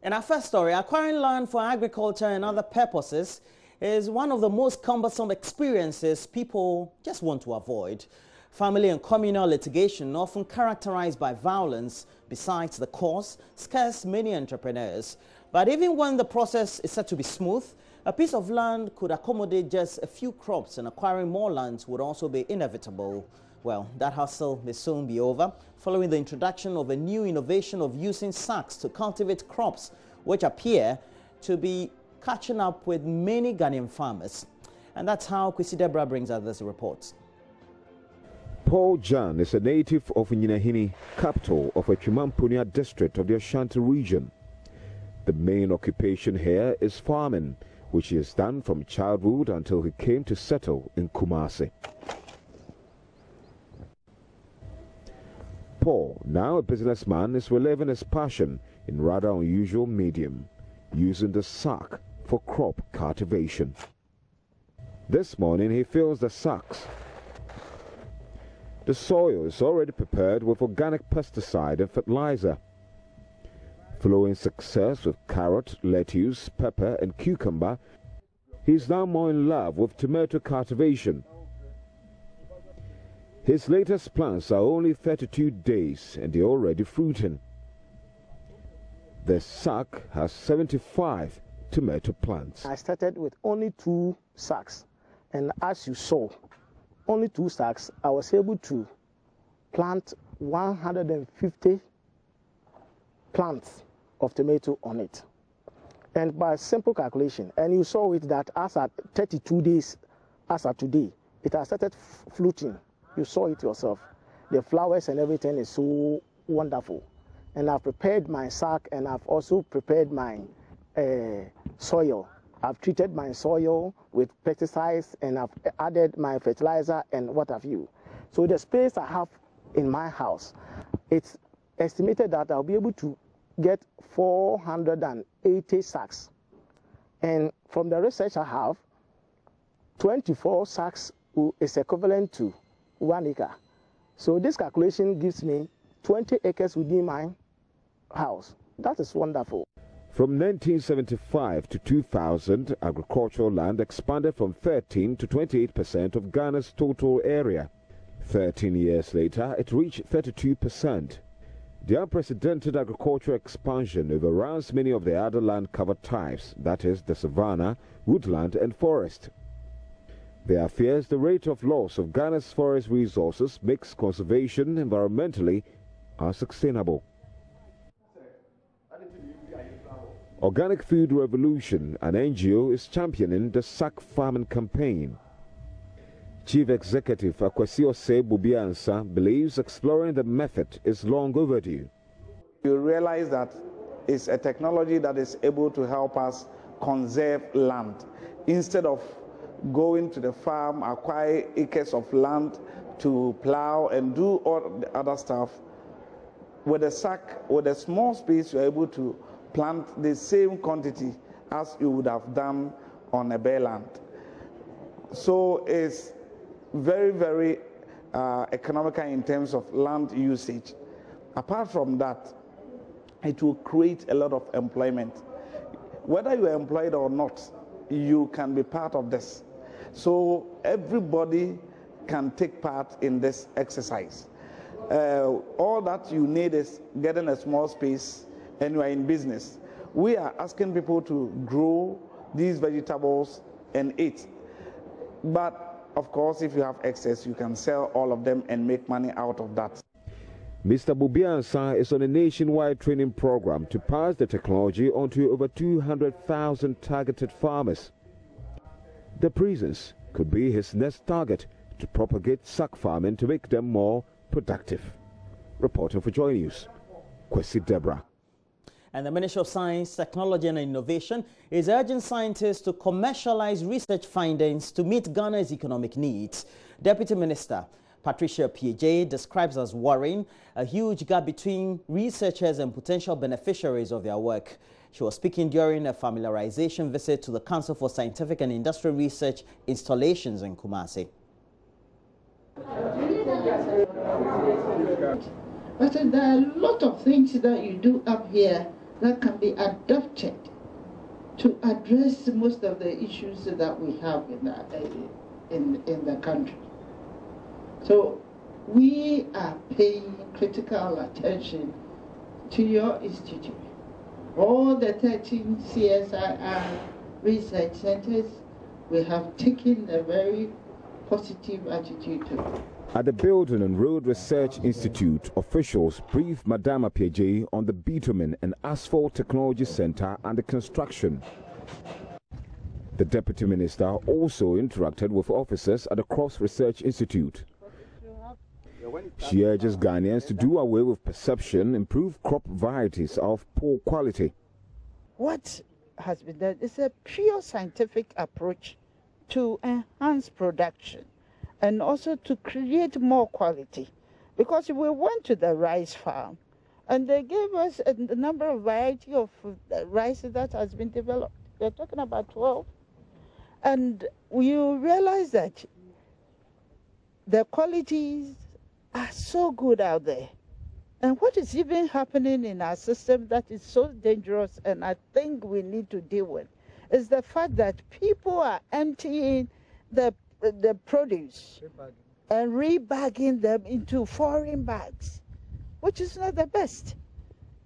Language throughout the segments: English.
In our first story, acquiring land for agriculture and other purposes is one of the most cumbersome experiences people just want to avoid. Family and communal litigation, often characterized by violence, besides the cause, scares many entrepreneurs. But even when the process is said to be smooth, a piece of land could accommodate just a few crops, and acquiring more land would also be inevitable. Well, that hustle may soon be over, following the introduction of a new innovation of using sacks to cultivate crops, which appear to be catching up with many Ghanaian farmers. And that's how Kwesi Deborah brings us this report. Paul Jan is a native of Nyinahini, capital of a Chimampunia district of the Ashanti region. The main occupation here is farming, which he has done from childhood until he came to settle in Kumasi. Paul, now a businessman, is reliving his passion in rather unusual medium, using the sack for crop cultivation. This morning he fills the sacks. The soil is already prepared with organic pesticide and fertilizer. Following success with carrot, lettuce, pepper and cucumber, he is now more in love with tomato cultivation. His latest plants are only 32 days and they're already fruiting. The sack has 75 tomato plants. I started with only 2 sacks, and as you saw, only 2 sacks, I was able to plant 150 plants of tomato on it. And by simple calculation, and you saw it that as at 32 days, as at today, it has started fruiting. You saw it yourself. The flowers and everything is so wonderful. And I've prepared my sack, and I've also prepared my soil. I've treated my soil with pesticides, and I've added my fertilizer and what have you. So the space I have in my house, it's estimated that I'll be able to get 480 sacks. And from the research I have, 24 sacks is equivalent to 1 acre. So this calculation gives me 20 acres within my house. That is wonderful. From 1975 to 2000, agricultural land expanded from 13 to 28% of Ghana's total area. 13 years later, it reached 32%. The unprecedented agricultural expansion overruns many of the other land cover types, that is, the savanna, woodland and forest. There are fears the rate of loss of Ghana's forest resources makes conservation environmentally unsustainable. Organic Food Revolution, an NGO, is championing the sack farming campaign. Chief Executive Akwesi Bubiansa believes exploring the method is long overdue. You realize that it's a technology that is able to help us conserve land. Instead of going to the farm, acquire acres of land to plow and do all the other stuff, with a sack, with a small space, you're able to plant the same quantity as you would have done on a bare land. So it's very, very economical in terms of land usage. Apart from that, it will create a lot of employment. Whether you are employed or not, you can be part of this. So everybody can take part in this exercise. All that you need is getting a small space, and you are in business. We are asking people to grow these vegetables and eat. But of course, if you have excess, you can sell all of them and make money out of that. Mr. Bubiansa is on a nationwide training program to pass the technology onto over 200,000 targeted farmers. The prisons could be his next target to propagate sack farming to make them more productive. Reporting for JoyNews, Kwesi Deborah. And the Ministry of Science, Technology and Innovation is urging scientists to commercialize research findings to meet Ghana's economic needs. Deputy Minister Patricia P.J. describes as worrying a huge gap between researchers and potential beneficiaries of their work. She was speaking during a familiarization visit to the Council for Scientific and Industrial Research installations in Kumasi. But there are a lot of things that you do up here that can be adopted to address most of the issues that we have in the country. So we are paying critical attention to your institute. All the 13 CSIR research centers, we have taken a very positive attitude to it. At the Building and Road Research Institute, officials briefed Madame Appiagyei on the Bitumen and Asphalt Technology Center and the construction. The Deputy Minister also interacted with officers at the Crops Research Institute. She urges Ghanaians to do away with perception, improve crop varieties of poor quality. What has been done is a pure scientific approach to enhance production and also to create more quality. Because we went to the rice farm and they gave us a number of variety of rice that has been developed. They're talking about 12. And you realize that the qualities are so good out there. And what is even happening in our system that is so dangerous and I think we need to deal with is the fact that people are emptying the produce and rebagging them into foreign bags, which is not the best.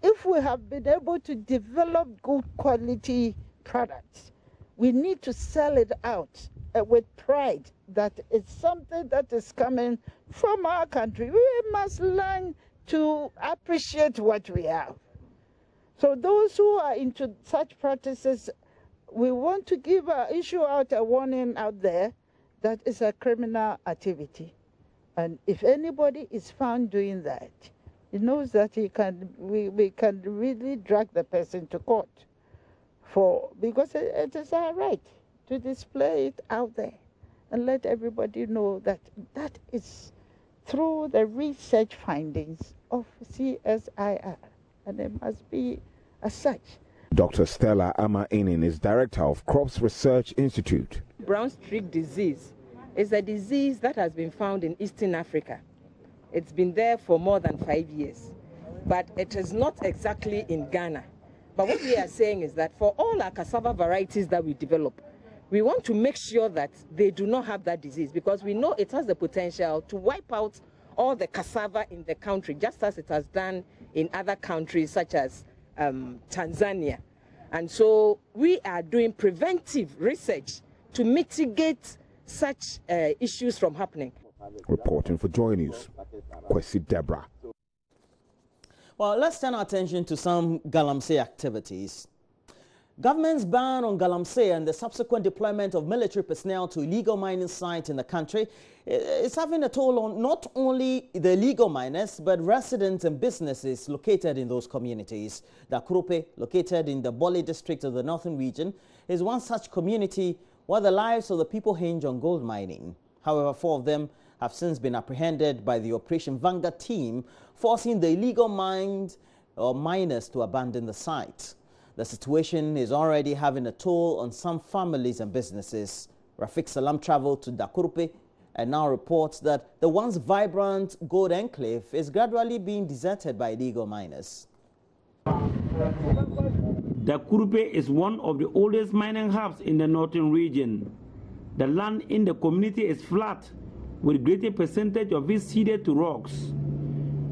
If we have been able to develop good quality products, we need to sell it out with pride that it's something that is coming from our country. We must learn to appreciate what we have. So those who are into such practices, we want to issue out a warning out there that is a criminal activity. And if anybody is found doing that, he knows that we can really drag the person to court because it is our right to display it out there and let everybody know that that is through the research findings of CSIR, and it must be as such. Dr. Stella Ama-Inin is director of Crops Research Institute. Brown streak disease is a disease that has been found in Eastern Africa. It's been there for more than 5 years, but it is not exactly in Ghana. But what we are saying is that for all our cassava varieties that we develop, we want to make sure that they do not have that disease because we know it has the potential to wipe out all the cassava in the country, just as it has done in other countries such as Tanzania. And so we are doing preventive research to mitigate such issues from happening. Reporting for JoyNews, Kwesi Deborah. Well, let's turn our attention to some galamsey activities. Government's ban on galamsey and the subsequent deployment of military personnel to illegal mining sites in the country is having a toll on not only the illegal miners, but residents and businesses located in those communities. Dakurupe, located in the Bole district of the Northern Region, is one such community where the lives of the people hinge on gold mining. However, 4 of them have since been apprehended by the Operation Vanguard team, forcing the illegal miners to abandon the site. The situation is already having a toll on some families and businesses. Rafiq Salam traveled to Dakurupe and now reports that the once vibrant gold enclave is gradually being deserted by illegal miners. Dakurupe is one of the oldest mining hubs in the northern region. The land in the community is flat, with greater percentage of it seeded to rocks.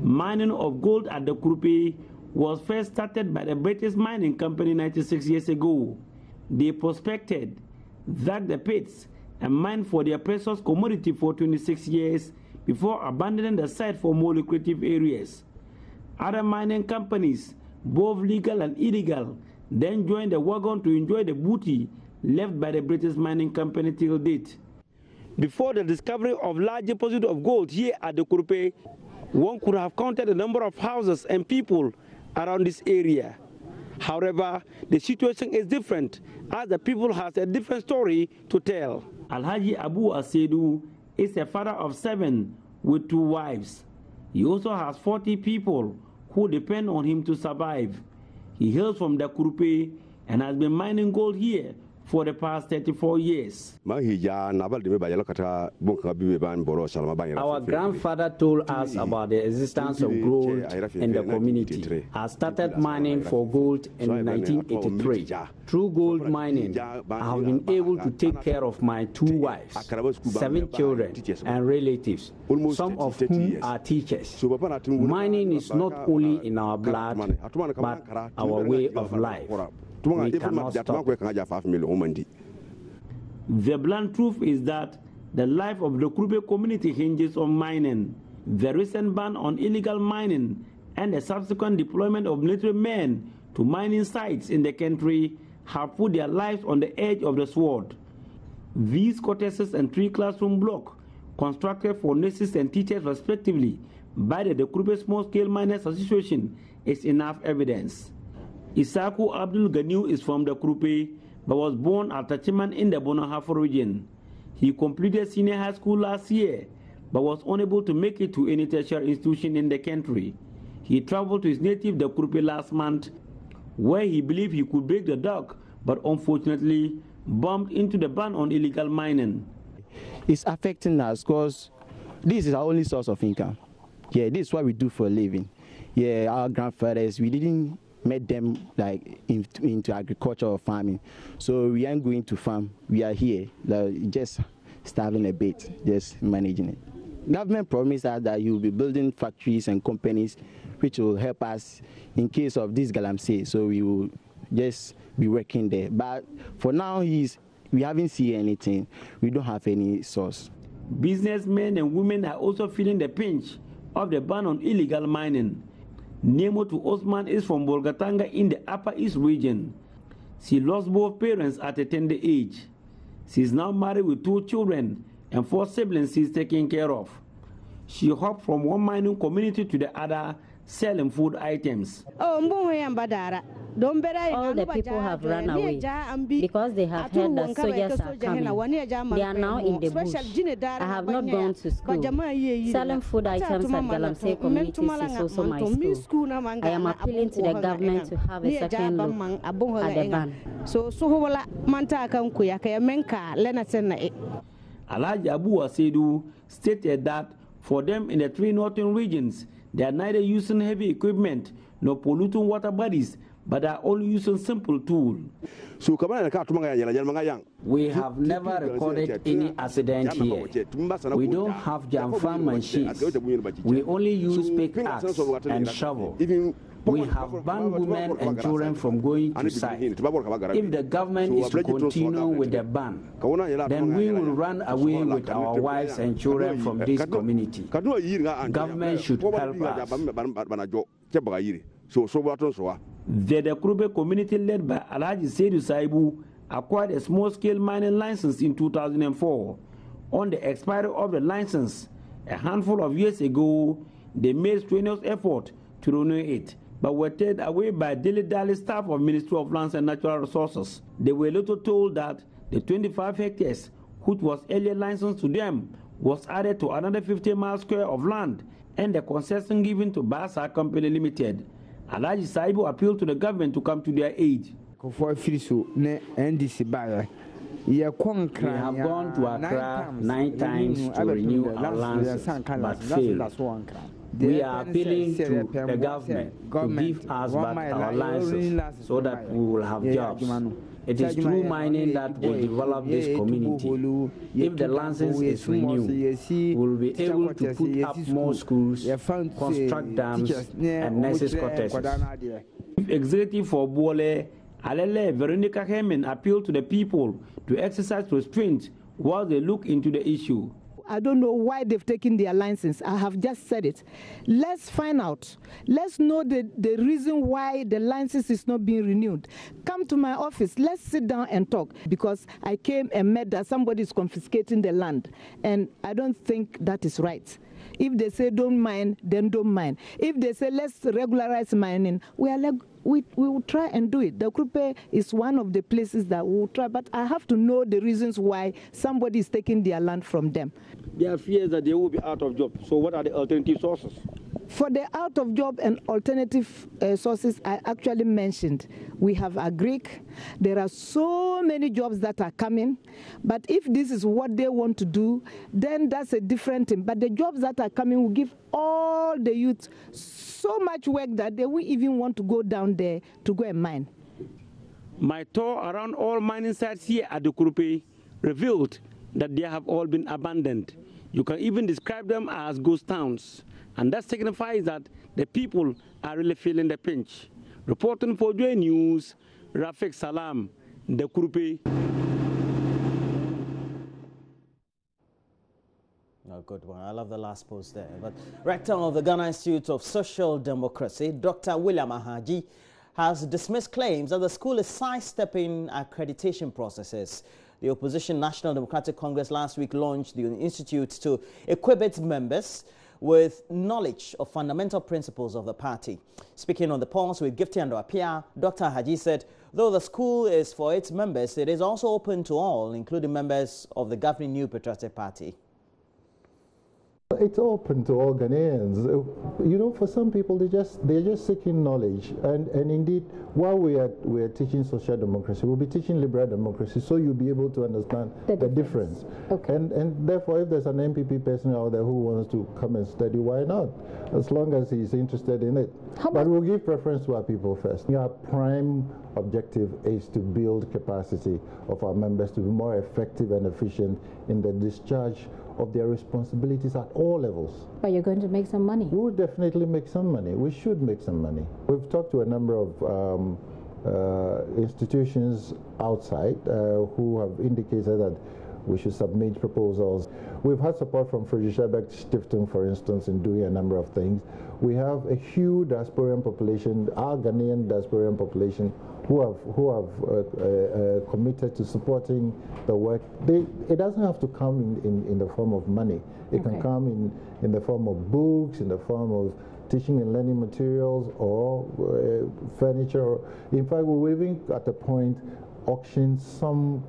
Mining of gold at Dakurupe was first started by the British Mining Company 96 years ago. They prospected, dug the pits, and mined for their precious commodity for 26 years before abandoning the site for more lucrative areas. Other mining companies, both legal and illegal, then joined the wagon to enjoy the booty left by the British Mining Company till date. Before the discovery of large deposit of gold here at Dakurupe, one could have counted the number of houses and people around this area. However, the situation is different as the people has a different story to tell. Alhaji Abu Asedu is a father of 7 with 2 wives. He also has 40 people who depend on him to survive. He hails from Dakurupe and has been mining gold here for the past 34 years. Our grandfather told us about the existence of gold in the community. I started mining for gold in 1983. Through gold mining, I have been able to take care of my 2 wives, 7 children, and relatives, some of whom are teachers. Mining is not only in our blood, but our way of life. We cannot stop. The blunt truth is that the life of the Krupe community hinges on mining. The recent ban on illegal mining and the subsequent deployment of military men to mining sites in the country have put their lives on the edge of the sword. These cottages and 3 classroom blocks, constructed for nurses and teachers respectively by the Krupe Small Scale Miners Association, is enough evidence. Isaku Abdul Ganiu is from the Krupe, but was born at Tachiman in the Bonahafo region. He completed senior high school last year, but was unable to make it to any tertiary institution in the country. He traveled to his native the Krupe last month, where he believed he could break the dog, but unfortunately bumped into the ban on illegal mining. It's affecting us because this is our only source of income. Yeah, this is what we do for a living. Yeah, our grandfathers, we didn't met them like into agriculture or farming, so we aren't going to farm. We are here, like, just starving a bit, just managing it. Government promised us that you will be building factories and companies which will help us in case of this galamsey, so we will just be working there. But for now, we haven't seen anything. We don't have any source. Businessmen and women are also feeling the pinch of the ban on illegal mining. Nemo to Osman is from Bolgatanga in the Upper East region. She lost both parents at a tender age. She is now married with 2 children and 4 siblings she is taking care of. She hopped from one mining community to the other, selling food items. All the people have run away because they have heard that soldiers are coming. They are now in the bush. I have not gone to school. Selling food items at Galamsey communities is also my school. I am appealing to the government to have a second look at the ban. Alhaji Abu Asedu stated that for them in the 3 northern regions, they are neither using heavy equipment nor polluting water bodies, but are only using simple tools. We have never recorded any accident here. We don't have jamfam machines. We only use pickaxe and shovel. We have banned women and children from going to site. If the government is to continue with the ban, then we will run away with our wives and children from this community. Government should help us. The Krupe community led by Alhaji Seydou Saibu acquired a small-scale mining license in 2004. On the expiry of the license, a handful of years ago, they made strenuous effort to renew it, but were turned away by dilly-dally staff of Ministry of Lands and Natural Resources. They were later told that the 25 hectares, which was earlier licensed to them, was added to another 50 miles square of land and the concession given to Basa Company Limited. Alhaji Saibu appealed to the government to come to their aid. We have gone to Accra 9 times to renew our lands, but failed. We are appealing to the government to give us back our licenses so that we will have jobs. It is through mining that will develop this community. If the license is renewed, we will be able to put up more schools, construct dams, and nurses' cottages. Executive for Bole, Alele Veronica Hemen appealed to the people to exercise restraint while they look into the issue. I don't know why they've taken their license. I have just said it. Let's find out. Let's know the reason why the license is not being renewed. Come to my office. Let's sit down and talk. Because I came and met that somebody is confiscating the land. And I don't think that is right. If they say don't mine, then don't mine. If they say let's regularize mining, we will try and do it. The Krupe is one of the places that we will try, but I have to know the reasons why somebody is taking their land from them. There are fears that they will be out of job. So what are the alternative sources? For the out-of-job and alternative sources I actually mentioned, we have agric. There are so many jobs that are coming, but if this is what they want to do, then that's a different thing. But the jobs that are coming will give all the youth so much work that they will even want to go down there to go and mine. My tour around all mining sites here at the Kurupe revealed that they have all been abandoned. You can even describe them as ghost towns. And that signifies that the people are really feeling the pinch. Reporting for JoyNews, Rafik Salam, the Kurupe. Oh, good one. I love the last post there. But Rector of the Ghana Institute of Social Democracy, Dr. William Ahaji, has dismissed claims that the school is sidestepping accreditation processes. The opposition National Democratic Congress last week launched the institute to equip its members with knowledge of fundamental principles of the party. Speaking on the pause with Gifty and Apia, Dr. Haji said, though the school is for its members, it is also open to all, including members of the governing New Patriotic Party. It's open to all Ghanaians. You know, for some people, they're just seeking knowledge. And indeed, while we are teaching social democracy, we'll be teaching liberal democracy, so you'll be able to understand the difference. Okay. And therefore, if there's an MPP person out there who wants to come and study, why not? As long as he's interested in it. But we'll give preference to our people first. Our prime objective is to build capacity of our members to be more effective and efficient in the discharge of their responsibilities at all levels. But you're going to make some money. We will definitely make some money. We should make some money. We've talked to a number of institutions outside who have indicated that we should submit proposals. We've had support from Friedrich Ebert Stiftung, for instance, in doing a number of things. We have a huge diasporan population, our Ghanaian diasporan population, who have committed to supporting the work. It doesn't have to come in the form of money. It can come in the form of books, in the form of teaching and learning materials, or furniture. In fact, we're even at the point auction some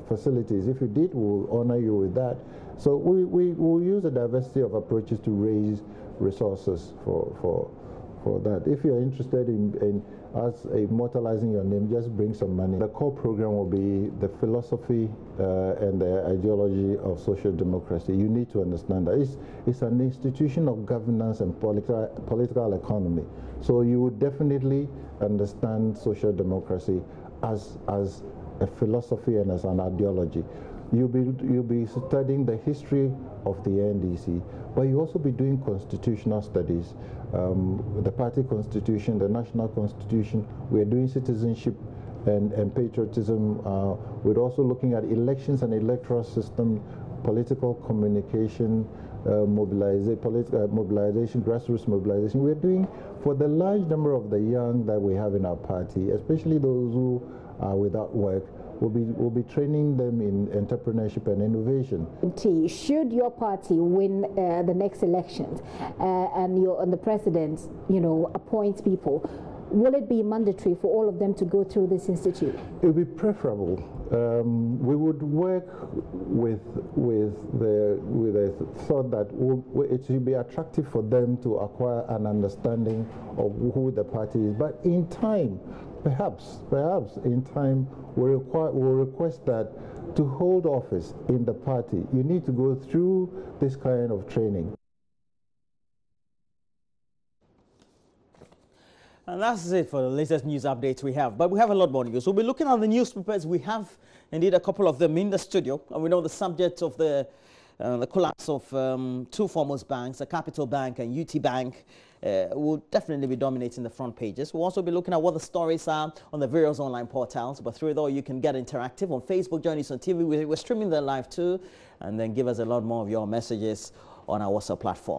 facilities. If you did, we'll honor you with that. So we will use a diversity of approaches to raise resources for that. If you're interested in us immortalizing your name, just bring some money. The core program will be the philosophy and the ideology of social democracy. You need to understand that it's an institution of governance and political economy. So you would definitely understand social democracy as a philosophy and as an ideology. You'll be studying the history of the NDC, but you'll also be doing constitutional studies, the party constitution, the national constitution. We're doing citizenship and patriotism. We're also looking at elections and electoral system, political communication, mobilization, grassroots mobilization. We're doing for the large number of the young that we have in our party, especially those who are without work. We'll be training them in entrepreneurship and innovation. Should your party win the next elections and the president, appoints people, will it be mandatory for all of them to go through this institute? It would be preferable. We would work with the thought that it should be attractive for them to acquire an understanding of who the party is. But in time, perhaps in time, we'll request that to hold office in the party, you need to go through this kind of training. And that's it for the latest news updates we have. But we have a lot more news. We'll be looking at the newspapers. We have indeed a couple of them in the studio. And we know the subject of the collapse of two foremost banks, the Capital Bank and UT Bank, will definitely be dominating the front pages. We'll also be looking at what the stories are on the various online portals. But through it all, you can get interactive on Facebook, join us on TV. We're streaming there live too. And then give us a lot more of your messages on our WhatsApp platform.